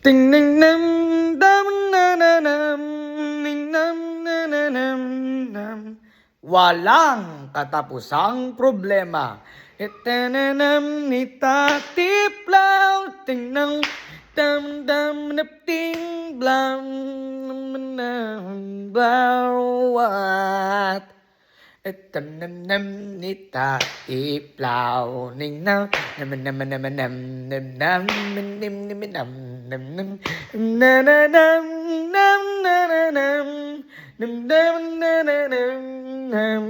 Ting ning nam dam na na nam ning nam na na nam nam. Walang katapusang problema. Itananam ni tatiplaw ting nang dam dam na ting blam nam blawat. Itananam ni tatiplaw ning nang nam nam nam nam nam nam nim nim nam nam nam na na nam nam na na nam nam nam na na nam nam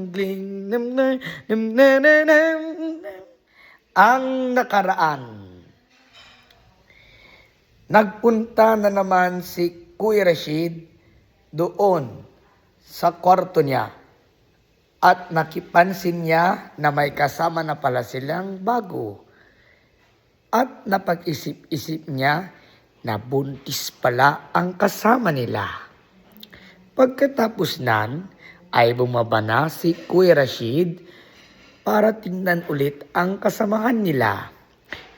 gling nam na nam na na nam. Ang nakaraan, nagpunta na naman si Kuya Rashid doon sa kwarto niya at nakipansin niya na may kasama na pala silang bago. At napag-isip-isip niya na buntis pala ang kasama nila. Pagkatapos nan, ay bumaba na si Kuya Rashid para tingnan ulit ang kasamahan nila.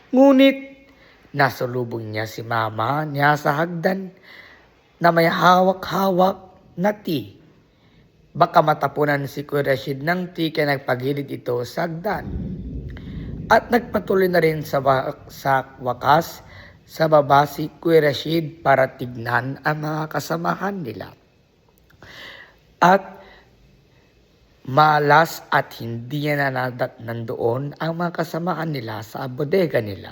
Ngunit, nasalubong niya si mama niya sa hagdan na may hawak-hawak na tea. Baka matapunan si Kuya Rashid ng tea kaya nagpagilid ito sa hagdan. At nagpatuloy na rin sa wakas sa baba si Kuya Rashid para tignan ang mga kasamahan nila. At malas at hindi niya nandoon ang mga kasamahan nila sa bodega nila.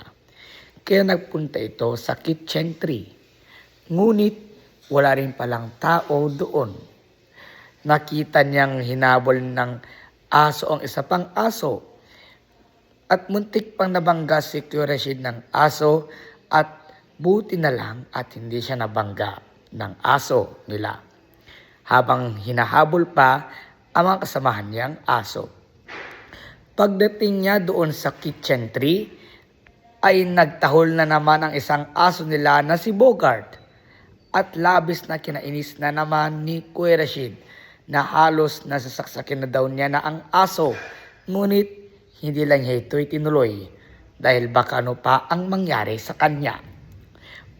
Kaya nagpunta ito sa kitchen tree. Ngunit wala rin palang tao doon. Nakita niyang hinabol ng aso ang isa pang aso. At muntik pang nabangga si Kuya Rashid ng aso at buti na lang at hindi siya nabangga ng aso nila. Habang hinahabol pa ang mga kasamahan niyang aso. Pagdating niya doon sa kitchen tree, ay nagtahol na naman ang isang aso nila na si Bogart. At labis na kinainis na naman ni Kuya Rashid na halos nasasaksakin na daw niya na ang aso. Ngunit hindi lang niya ito'y tinuloy dahil baka ano pa ang mangyari sa kanya.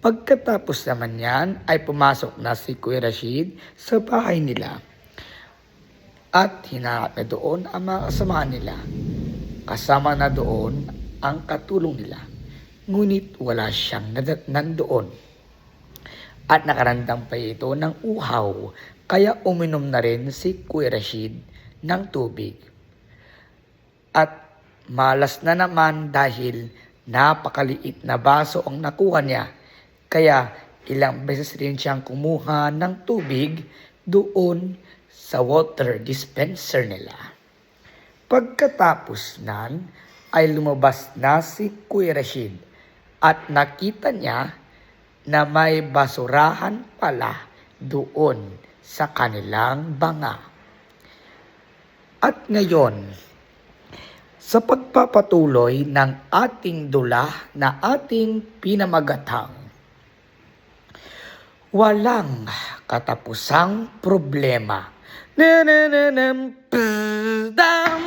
Pagkatapos naman yan ay pumasok na si Kuya Rashid sa bahay nila. At hinanap na doon ang mga kasamahan nila. Kasama na doon ang katulong nila. Ngunit wala siyang nandoon. At nakarandam pa ito ng uhaw. Kaya uminom na rin si Kuya Rashid ng tubig. At malas na naman dahil napakaliit na baso ang nakuha niya. Kaya ilang beses rin siyang kumuha ng tubig doon sa water dispenser nila. Pagkatapos nan, ay lumabas na si Kuya Rashid at nakita niya na may basurahan pala doon sa kanilang banga. At ngayon, sa pagpapatuloy ng ating dula na ating pinamagatang, walang katapusang problema. Na na na nam dam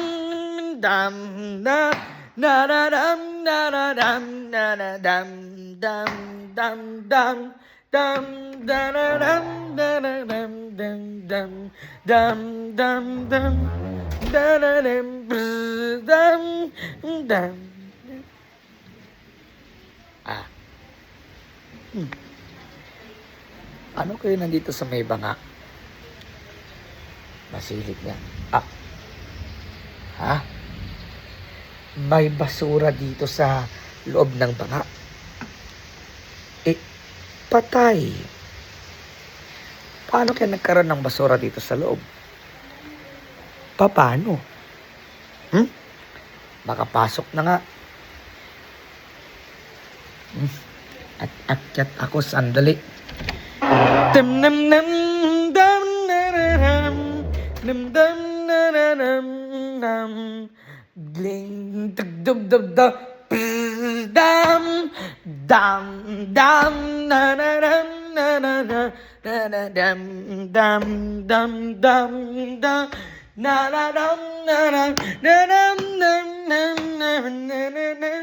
dam na na na dam na na dam na na dam dam dam dam dam da na dam da na dam dam dam dam dam dam da na dam dam dam. Ano kayo nandito sa may banga? Masilip yan. May basura dito sa loob ng banga. Patay. Paano kaya nagkaroon ng basura dito sa loob? Paano? Makapasok na nga. At akyat ako sandali. Dam nam nam dam na na nam nam dam na na nam nam gling dug dug dug dug dam dam dam na na nam na na na na dam dam dam dam dam na na dam na na na nam nam nam na na na.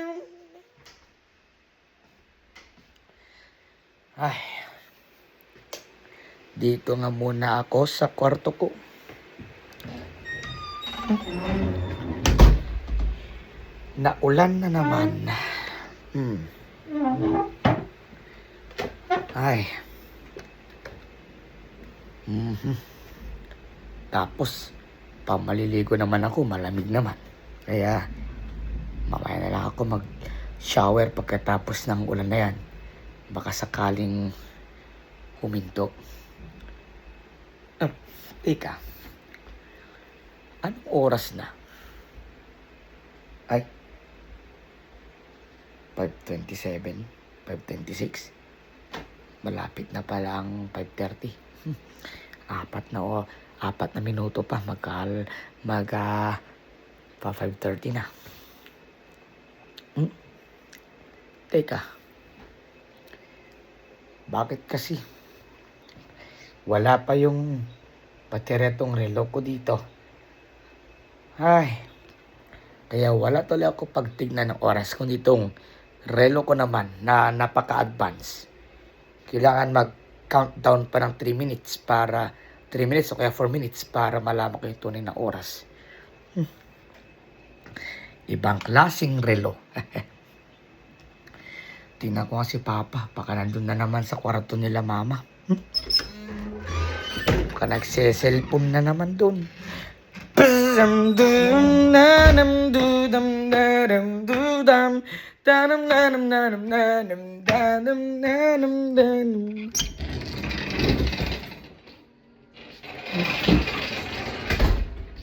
Ay, dito nga muna ako sa kwarto ko. Naulan na naman. Ay. Tapos, pamaliligo naman ako, malamig naman. Kaya, mamaya na lang ako mag-shower pagkatapos ng ulan na yan. Baka sakaling huminto. Teka, anong oras na? Ay, 5:27, 5:26. Malapit na pala ang 5:30. Apat na minuto pa pa 5:30 na. Teka, bakit kasi wala pa yung patiretong relo ko dito? Ay, kaya wala tuloy ako pagtignan ng oras, kung itong relo ko naman na napaka-advance. Kailangan mag-countdown pa ng 3 minutes o kaya 4 minutes para malaman ko yung tunay na oras. Ibang klaseng relo. Tingnan ko nga si Papa. Baka nandun na naman sa kwarto nila Mama. Baka nagse-cellphone na naman dun.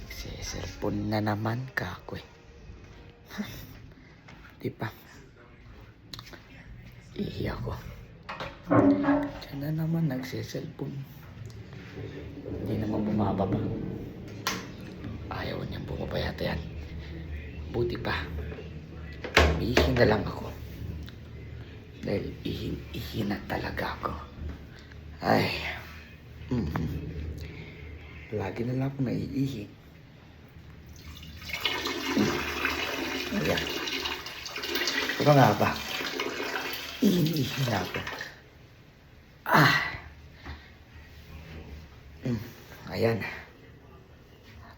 Nagse-cellphone na naman kako eh. Di pa. Ihi ako. Diyan na naman nagse-cellphone. Hindi naman bumababa. Ayaw niyang bumaba yata yan. Buti pa. Ihi na lang ako. Dahil ihi na talaga ako. Ay. Lagi na lang ako naiihi. Ayan. Ito nga ba? Ihi na ako. Ayan.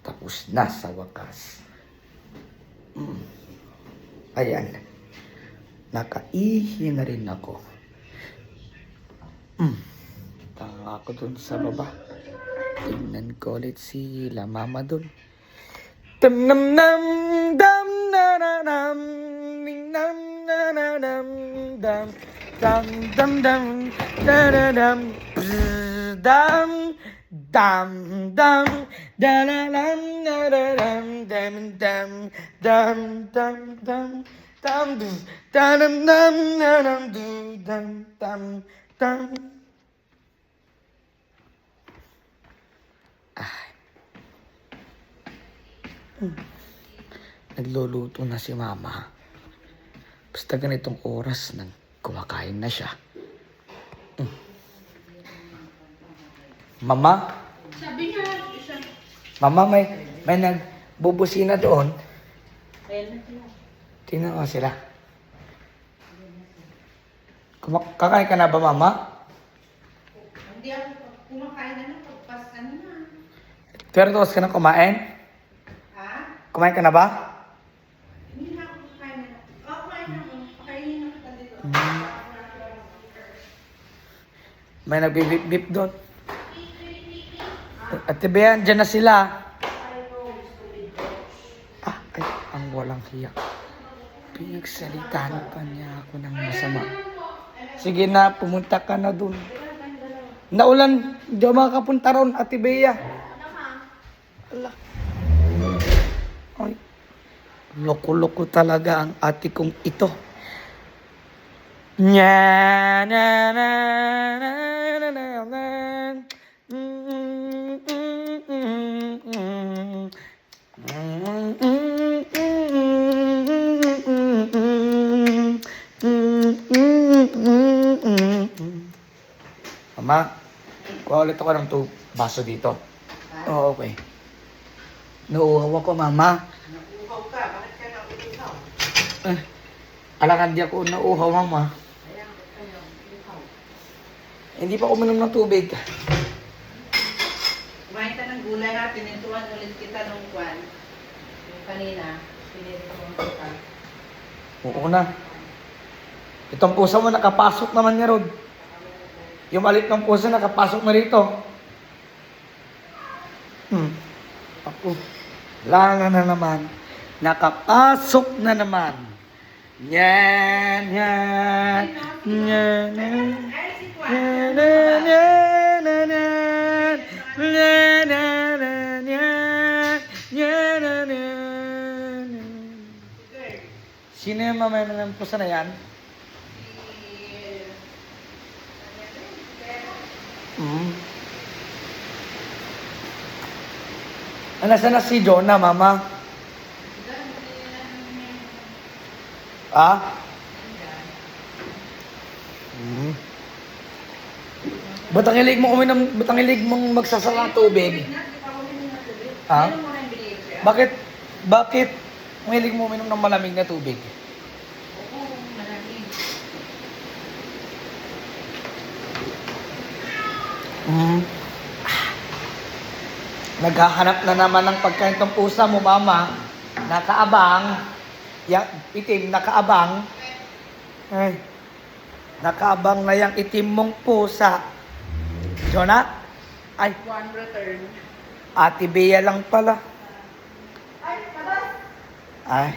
Tapos na sa wakas. Ayan. Nakaihi na rin ako. Tanga ako dun sa baba. Tingnan ko ulit sila Mama dun. Dam dam dam dam na na dam dam na na dam dam dam dam dam da da dam dam dam dam da la lam na da dam dam dam dam dam dam dam dam dam dam na dam dam dam dam. Nagluluto na si Mama. Basta ganitong oras nang kumakain na siya. Mama? Sabi niya, Mama, may nagbubusina doon. ayan na sila. Tingnan ko sila. Kakain ka na ba, Mama? Hindi ako kumakain na pagpas na. Pero tapos ka na kumain? Ha? Kumain ka na ba? Hindi na ako kakain na. Kumain na ako. Pakainin na kita dito. May nagbibip-bip doon. At tibayan, dyan na sila. Ay, ang walang hiya. Pinagsalitaan pa niya ako ng masama. Sige na, pumunta ka na doon. Naulan, hindi ako makakapunta ron, Ate Bea. Ala. Ay, loko-loko talaga ang ate kong ito. Nya na na na na na na. Mama, kuha ulit ako ng baso dito. Oo, okay. Nauuhaw ako, Mama. Nauuhaw ka. Bakit ka nauuhaw? Alangan di ako nauuhaw, Mama. Ayan, bakit ka nauuhaw? Hindi pa uminom ng tubig. Kumain ka ng gulay ha, pinintuan ulit kita nung kwan. Yung kanina, pinintuan kita. Oo na. Itong pusa mo nakapasok naman niya, Rod. Yung maliit ng pusa nakapasok na rito. Ako. Wala na naman. Nakapasok na naman. Yan, yan. Yan, yan. Ay, si Kwan. Yan, yan, yan, yan, yan. Yan, yan, yan, yan. Yan, yan, yan. Girl. Sino yung mamaya ng pusa na yan? Nasaan na si Jonah, mama? Ah? Ba't ang hilig mo uminom, ba't ang hilig mong magsasala ng tubig? Ah? Bakit, bakit ang hilig mo uminom ng malamig na tubig? Naghahanap na naman ng pagkain tong pusa mo, mama. Nakaabang. Yang itim, nakaabang. Ay. Nakaabang na yung itim mong pusa. Jonah? Ay, One return. Ate Bea lang pala. Ay, patas! Ay.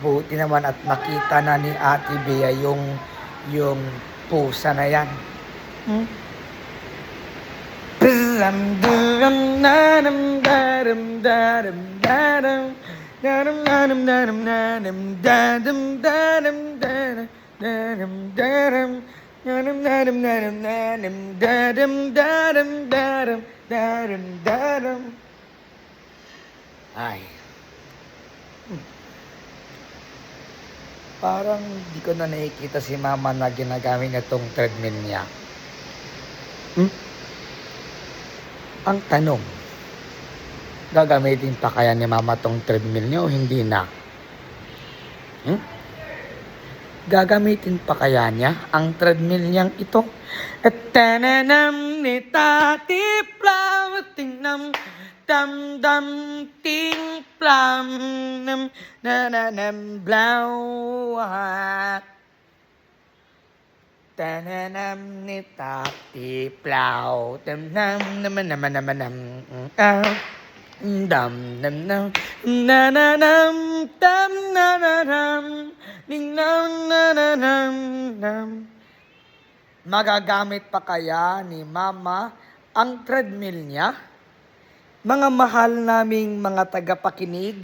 Buti naman at nakita na ni Ate Bea yung pusa na yan. Ay. Parang di ko na nakikita si mama na ginagamit na itong treadmill niya. Ang tanong, gagamitin pa kaya ni mama tong treadmill niya o hindi na? Gagamitin pa kaya niya ang treadmill niyang ito? At tananam ni tati plamatinam dam dam ting plam nam nananam blawat tananam ni tati plau dam nam naman naman naman nam dam dam nam nananam dam nananam ning nam nananam nam. Magagamit pa kaya ni mama ang treadmill niya? Mga mahal naming mga tagapakinig,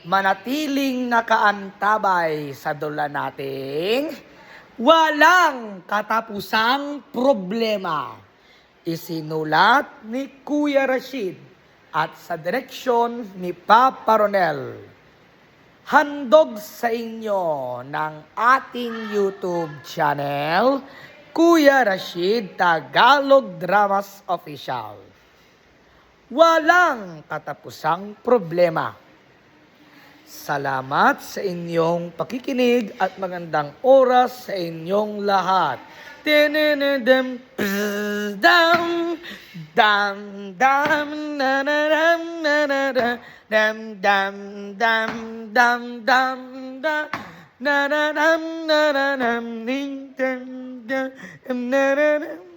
manatiling nakaantabay sa dula nating walang katapusang problema. Isinulat ni Kuya Rashid at sa direksyon ni Papa Ronel. Handog sa inyo ng ating YouTube channel, Kuya Rashid Tagalog Dramas Official. Walang katapusang problema. Salamat sa inyong pakikinig at magandang oras sa inyong lahat. Tinenedem dam dam dam na na dam na na dam dam dam dam dam dam na na dam na na dam ding dam dam na na dam